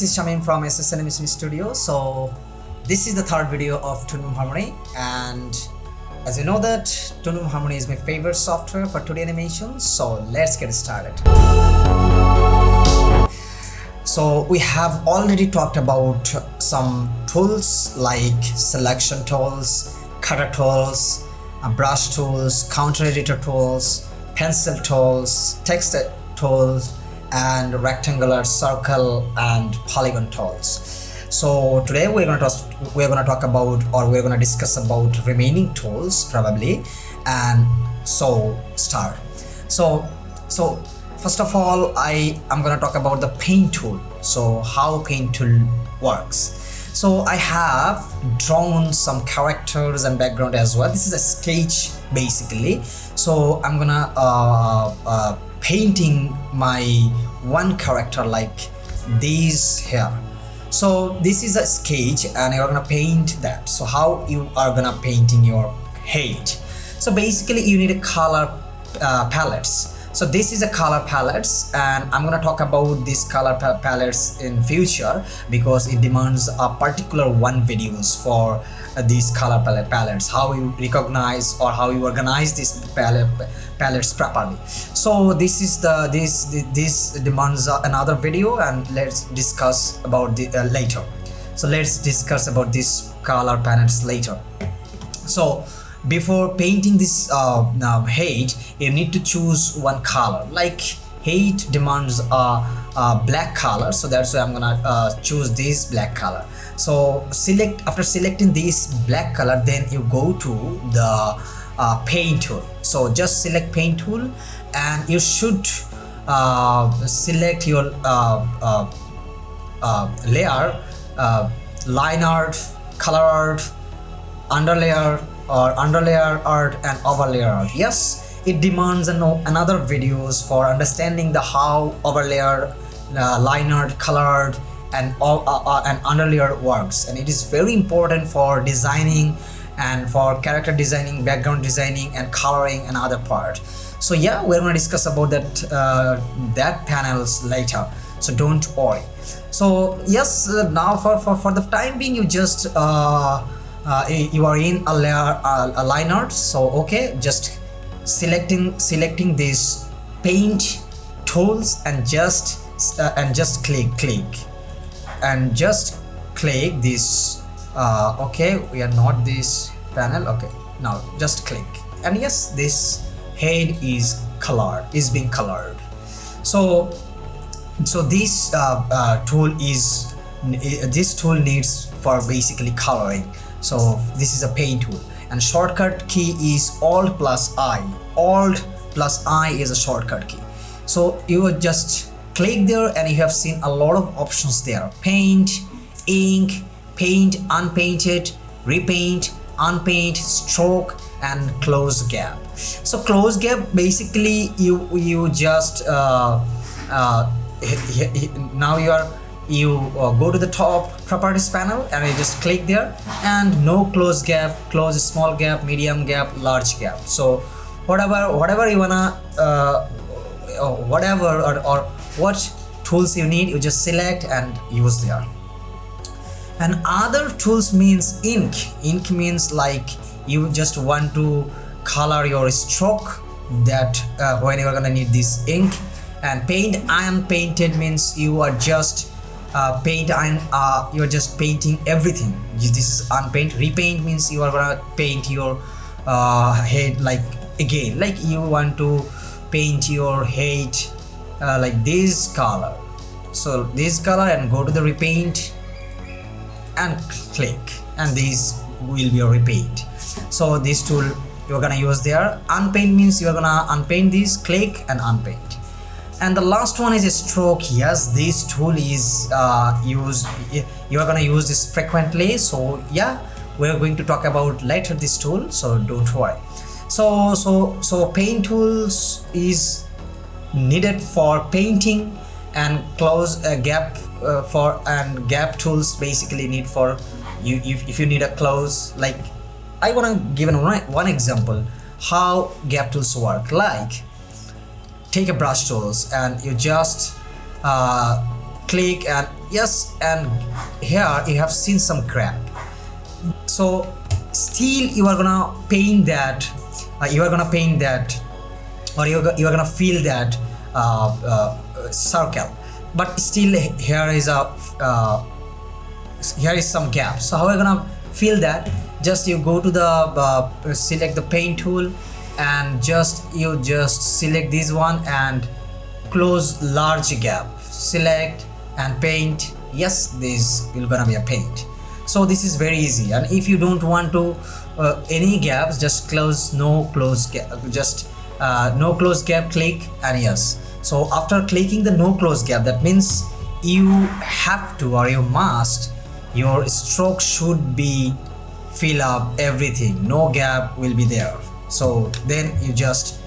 This is Shamim from SS Animation Studio. So this is the third video of Toon Harmony, and as you know that Toon Harmony is my favorite software for 2D animation. So let's get started. So we have already talked about some tools like selection tools, cutter tools, brush tools, counter editor tools, pencil tools, text tools, and rectangular, circle, and polygon tools. So today we're going to talk about, or we're going to discuss about remaining tools probably. And so start. So first of all, I am going to talk about the paint tool. So how paint tool works. So I have drawn some characters and background as well. This is a sketch basically. So I'm gonna painting my one character like these here. So this is a sketch and you're gonna paint that. So how you are gonna painting your head? So basically you need a color palettes. So this is a color palettes, and I'm gonna talk about these color palettes in future because it demands a particular one videos for these color palettes, how you recognize or how you organize these palettes properly. So this is this demands another video, and let's discuss about the later. So let's discuss about these color palettes later. So before painting this head, you need to choose one color. Like head demands a black color, so that's why I'm gonna choose this black color. So after selecting this black color, then you go to the paint tool. So just select paint tool, and you should select your layer, line art, color art, underlayer, or underlayer art, and overlay art. Yes, it demands another videos for understanding the how overlayer, line art, color art, and underlayer works, and it is very important for designing and for character designing, background designing, and coloring and other part. So yeah, we're going to discuss about that panels later, so don't worry. So yes, now for the time being, you just you are in a layer, a line art. So okay, just selecting these paint tools and just click and just click this. Okay, we are not this panel. Okay, now just click, and yes, this head is being colored. So this tool needs for basically coloring. So this is a paint tool, and shortcut key is Alt plus I. Alt plus I is a shortcut key. So you will just click there, and you have seen a lot of options there: paint, ink, paint, unpainted, repaint, unpaint, stroke, and close gap. So close gap, basically you just now you go to the top properties panel, and you just click there, and no close gap, close small gap, medium gap, large gap. So whatever you wanna whatever or what tools you need, you just select and use there. And other tools means ink. Ink means like you just want to color your stroke, that when you're gonna need this ink. And paint unpainted means you are just you're just painting everything. This is unpainted. Repaint means you are gonna paint your head like again, like you want to paint your head like this color. So this color, and go to the repaint and click, and this will be your repaint. So this tool you're gonna use there. Unpaint means you're gonna unpaint this, click and unpaint. And the last one is a stroke. Yes, this tool is you are gonna use this frequently. So yeah, we're going to talk about later this tool, so don't worry. So paint tools is needed for painting, and close a gap and gap tools basically need for you if you need a close. Like I want to give one example how gap tools work. Like take a brush tools, and you just click and yes, and here you have seen some gap. So still you are gonna paint that, or you're gonna fill that circle, but still here is some gap. So how are you gonna fill that? Just you go to the select the paint tool, and you just select this one and close large gap, select and paint. Yes, this will gonna be a paint. So this is very easy. And if you don't want to any gaps, just no close gap, no close gap, click, and yes. So after clicking the no close gap, that means you have to, or you must, your stroke should be fill up everything, no gap will be there. So then you just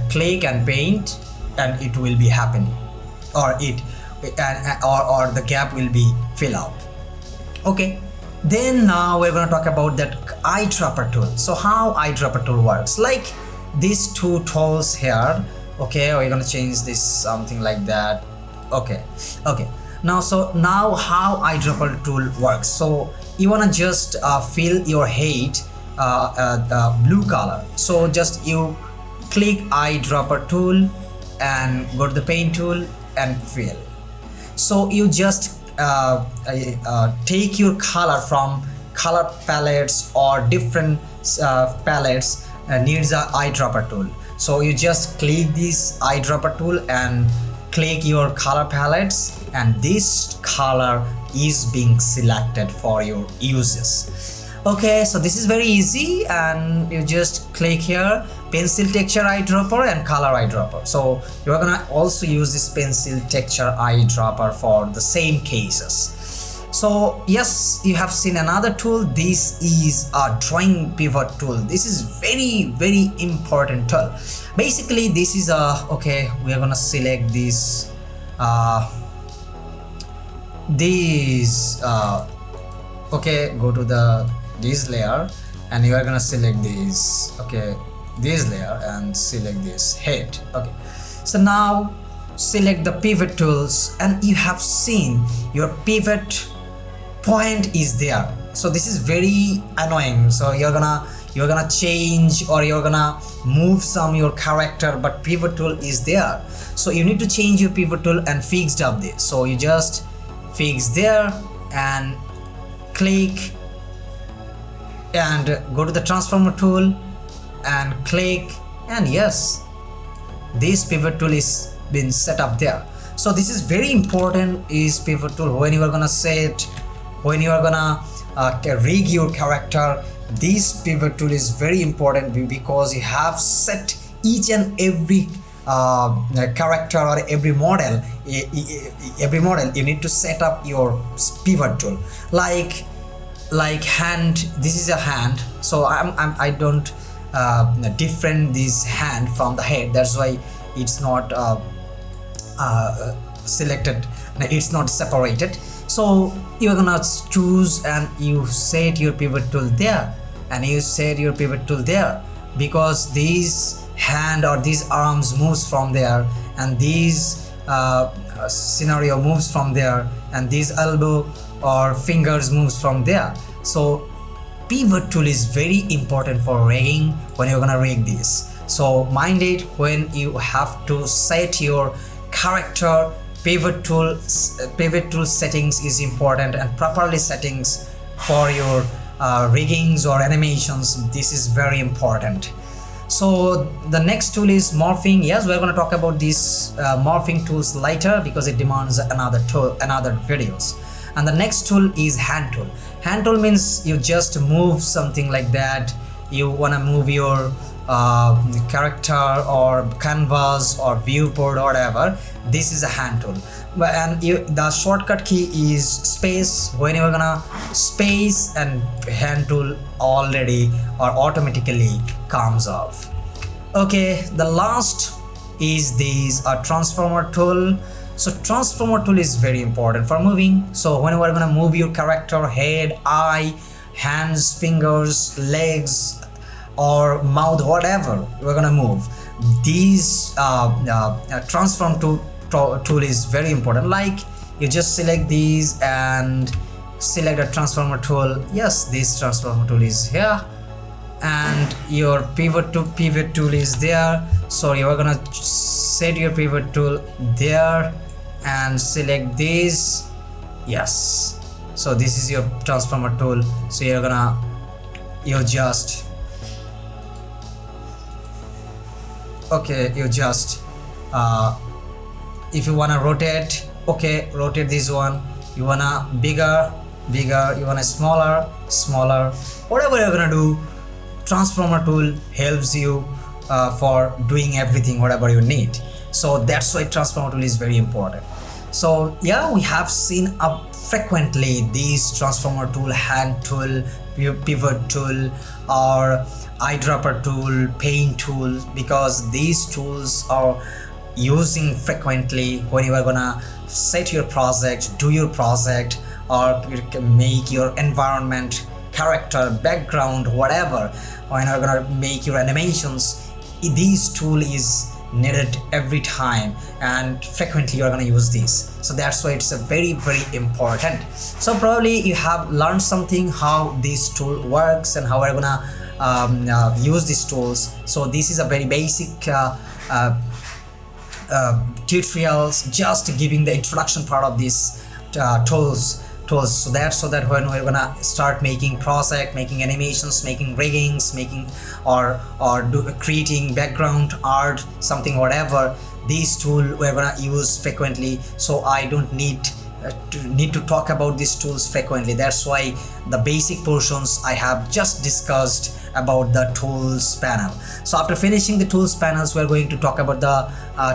click and paint, and it will be happening, or or the gap will be fill out. Okay, then now we're going to talk about that eyedropper tool. So how eyedropper tool works, like these two tools here. Okay, we're going to change this something like that. Okay, now how eyedropper tool works. So you want to just fill your head blue color. So just you click eyedropper tool and go to the paint tool and fill. So you just take your color from color palettes or different palettes needs a eyedropper tool. So you just click this eyedropper tool and click your color palettes, and this color is being selected for your uses. Okay, so this is very easy, and you just click here pencil texture eyedropper and color eyedropper. So you're gonna also use this pencil texture eyedropper for the same cases. So yes, you have seen another tool. This is a drawing pivot tool. This is very important tool. Basically this is okay, we are gonna select this okay, go to this layer, and you are gonna select this, okay, this layer, and select this head. Okay, so now select the pivot tools, and you have seen your pivot point is there. So this is very annoying. So you're gonna change, or you're gonna move your character, but pivot tool is there. So you need to change your pivot tool and fixed up this. So you just fix there and click and go to the transformer tool and click, and yes, this pivot tool is been set up there. So this is very important, is pivot tool. When you are gonna rig your character, this pivot tool is very important, because you have set each and every character or every model you need to set up your pivot tool. Like hand, this is a hand, so I don't different this hand from the head, that's why it's not selected, it's not separated. So you're gonna choose and you set your pivot tool there, and you set your pivot tool there, because these hand or these arms moves from there, and these scenario moves from there, and this elbow or fingers moves from there. So pivot tool is very important for rigging, when you're gonna rig this. So mind it, when you have to set your character, pivot tool settings is important, and properly settings for your riggings or animations, this is very important. So the next tool is morphing. Yes, we're going to talk about these morphing tools later, because it demands another videos. And the next tool is hand tool. Hand tool means you just move something like that. You want to move your character or canvas or viewport or whatever. This is a hand tool, and the shortcut key is space. When you're gonna space, and hand tool already or automatically comes off. Okay, the last is this transformer tool. So transformer tool is very important for moving. So when we're gonna move your character, head, eye, hands, fingers, legs, or mouth, whatever we're gonna move, these transform tool is very important. Like you just select these and select a transformer tool. Yes, this transformer tool is here, and your pivot tool is there. So you are gonna set your pivot tool there and select this. Yes, so this is your transformer tool. So you just if you wanna rotate, rotate this one. You wanna bigger, you wanna smaller, whatever you're gonna do, transformer tool helps you for doing everything whatever you need. So that's why transformer tool is very important. So yeah, we have seen frequently these transformer tool, hand tool, pivot tool, or eyedropper tool, paint tool, because these tools are using frequently when you are gonna set your project, do your project, or you can make your environment, character, background, whatever. When you're gonna make your animations, this tool is needed every time, and frequently you're gonna use this. So that's why it's a very important. So probably you have learned something how this tool works and how we're gonna use these tools. So this is a very basic tutorials, just giving the introduction part of these tools, so that when we're gonna start making project, making animations, making riggings, making creating background art, something whatever, these tool we're gonna use frequently. So I don't need to talk about these tools frequently. That's why the basic portions I have just discussed about the tools panel. So after finishing the tools panels, we're going to talk about the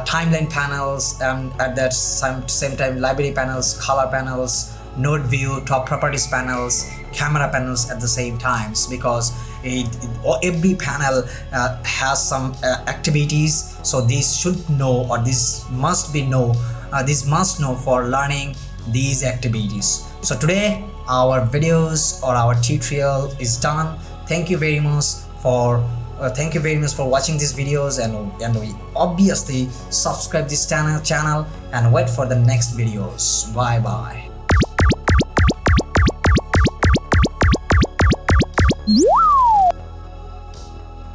timeline panels, and at that same time library panels, color panels, node view, top properties panels, camera panels at the same times, because every panel has some activities. So this should know, or this must know for learning these activities. So today our videos or our tutorial is done. Thank you very much for watching these videos, and we obviously subscribe this channel and wait for the next videos. Bye.